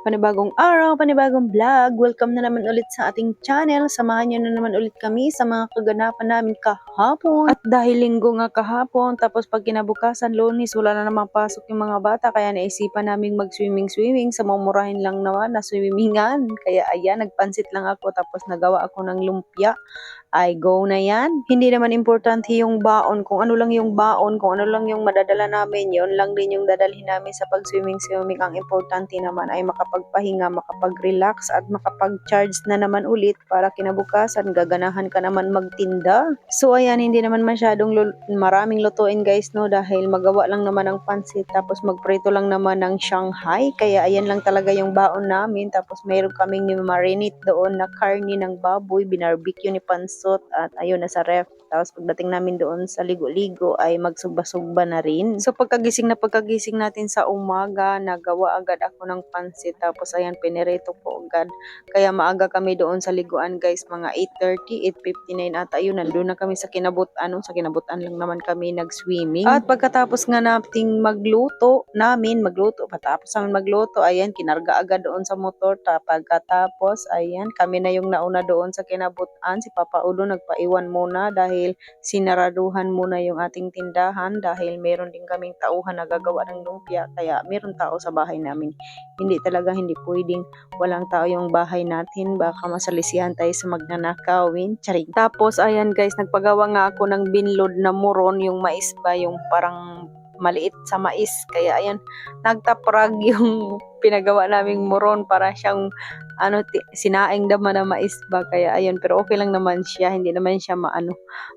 Panibagong araw, panibagong vlog. Welcome na naman ulit sa ating channel. Samahan nyo na naman ulit kami sa mga kaganapan namin kahapon. At dahil linggo nga kahapon, tapos pag kinabukasan Lunes, wala na namang pasok yung mga bata. Kaya naisipan namin mag-swimming sa mamurahin lang naman na swimmingan. Kaya ayan, nagpansit lang ako tapos nagawa ako ng lumpia. Ay go na yan. Hindi naman importante yung baon, kung ano lang yung baon, kung ano lang yung madadala namin, yun lang din yung dadalhin namin sa pag-swimming. Ang importante naman ay makapagpahinga, makapag-relax at makapag-charge na naman ulit para kinabukasan gaganahan ka naman magtinda. So ayan, hindi naman masyadong maraming lutuin guys, no, dahil magawa lang naman ng pansit tapos magprito lang naman ng Shanghai. Kaya ayan lang talaga yung baon namin. Tapos mayroon kaming marinate doon na karni ng baboy, binarbecue ni Pansot at ayun nasa ref. Tapos pagdating namin doon sa ligo-ligo ay magsugba-sugba na rin. So pagkagising natin sa umaga, nagawa agad ako ng pansit. Tapos ayan, pinirito ko agad. Kaya maaga kami doon sa liguan guys, mga 8:30, 8:59 at ayun, nandun na kami sa kinabutan. Sa kinabutan lang naman kami nag-swimming. At pagkatapos nga nating magluto, patapos namin magluto, ayan, kinarga agad doon sa motor. Pagkatapos, ayan, kami na yung nauna doon sa kinabutan. Si Papa Udo nagpaiwan muna dahil sinaraduhan muna yung ating tindahan dahil meron din kaming tauhan na gagawa ng lumpia. Kaya meron tao sa bahay namin. Hindi pwedeng walang tao yung bahay natin. Baka masalisihan tayo sa magnanakawin. Charing. Tapos, ayan guys, nagpagawa nga ako ng binlod na muron, yung mais ba, yung parang maliit sa mais. Kaya ayan, nagtaprag yung pinagawa naming muron para siyang sinaing naman na mais ba. Kaya ayun, pero okay lang naman siya, hindi naman siya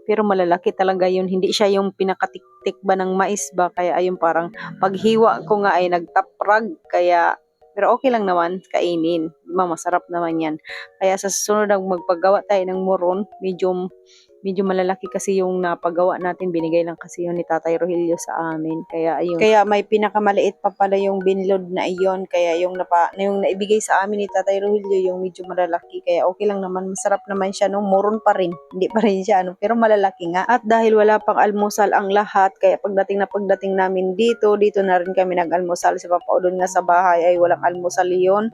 pero malalaki talaga yun, hindi siya yung pinakatiktik ba ng mais ba. Kaya ayun, parang paghiwa ko nga ay nagtaprag. Kaya pero okay lang naman kainin, masarap naman yan. Kaya sa susunod magpagawa tayo ng muron, medyo malalaki kasi yung napagawa natin, binigay lang kasi yun ni Tatay Rogelio sa amin. Kaya ayun. Kaya may pinakamaliit pa pala yung binlod na iyon. Kaya yung naibigay sa amin ni Tatay Rogelio, yung medyo malalaki. Kaya okay lang naman, masarap naman siya, no? Muron pa rin. Hindi pa rin siya, pero malalaki nga. At dahil wala pang almusal ang lahat, kaya pagdating namin dito na rin kami nag-almusal. Si Papa Udon nga sa bahay ay walang almusal yun.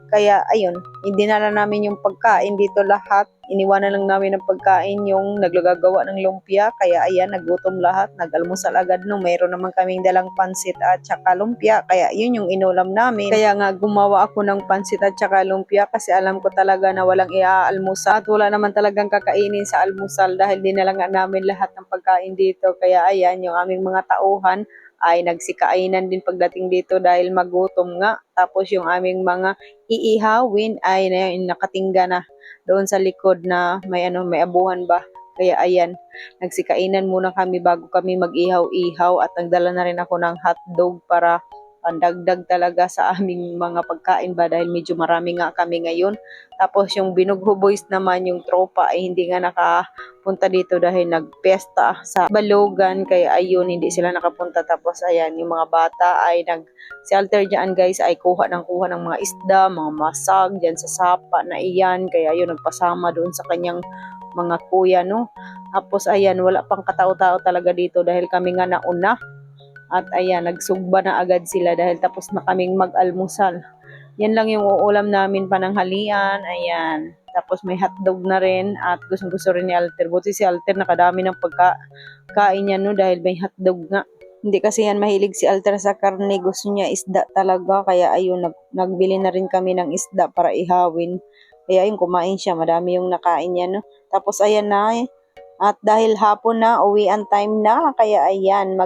Kaya ayun, dinala namin yung pagkain dito lahat. Iniwanan lang namin ng pagkain yung naglagagawa ng lumpia. Kaya ayan, nagutom lahat, nag-almusal agad, no. Mayroon naman kaming dalang pansit at saka lumpia. Kaya yun yung inulam namin. Kaya nga gumawa ako ng pansit at saka lumpia kasi alam ko talaga na walang iaalmusal at wala naman talagang kakainin sa almusal dahil dinala nga namin lahat ng pagkain dito. Kaya ayan, yung aming mga tauhan ay nagsikainan din pagdating dito dahil magutom nga. Tapos yung aming mga iihawin ay nakatingga na doon sa likod na may abuhan ba. Kaya ayan, nagsikainan muna kami bago kami mag-ihaw-ihaw at nagdala na rin ako ng hotdog para pandagdag talaga sa aming mga pagkain ba dahil medyo marami nga kami ngayon. Tapos yung Binugho Boys naman, yung tropa ay hindi nga nakapunta dito dahil nagpesta sa Balogan. Kaya ayun, hindi sila nakapunta. Tapos ayan, yung mga bata ay si Alter dyan guys ay kuha ng mga isda, mga masag dyan sa sapa na iyan. Kaya ayun, nagpasama doon sa kanyang mga kuya, no. Tapos ayan, wala pang katao-tao talaga dito dahil kami nga nauna. At ayan, nagsugba na agad sila dahil tapos na kaming mag-almusal. Yan lang yung uulam namin pananghalian. Ayan. Tapos may hotdog na rin at gusto rin ni Alter. Buti si Alter nakadami ng pagkain niya, no, dahil may hotdog nga. Hindi kasi yan mahilig si Alter sa karne. Gusto niya isda talaga. Kaya ayun, nagbili na rin kami ng isda para ihawin. Kaya ayun, kumain siya. Madami yung nakain niya, no. Tapos ayan na. At dahil hapon na, uwian time na. Kaya ayan,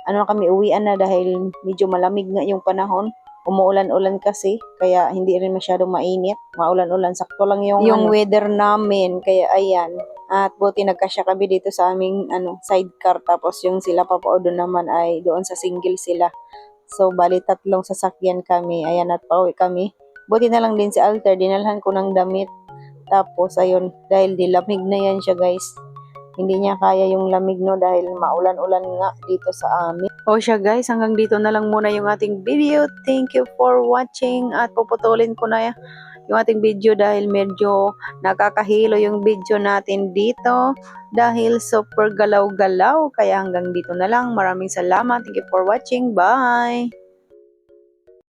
kami uwian na dahil medyo malamig nga yung panahon. Umuulan-ulan kasi, kaya hindi rin masyadong mainit. Maulan-ulan, sakto lang yung weather namin. Kaya ayan. At buti nagkasya kami dito sa aming sidecar. Tapos yung sila Papa Odo naman ay doon sa single sila. So bali 3 sasakyan kami. Ayan, at pauwi kami. Buti na lang din si Alter, dinalhan ko ng damit. Tapos ayun, dahil dilamig na yan siya guys. Hindi niya kaya yung lamig, no, dahil maulan-ulan nga dito sa amin. O siya guys, hanggang dito na lang muna yung ating video. Thank you for watching at puputulin ko na yung ating video dahil medyo nakakahilo yung video natin dito dahil super galaw-galaw. Kaya hanggang dito na lang. Maraming salamat. Thank you for watching. Bye!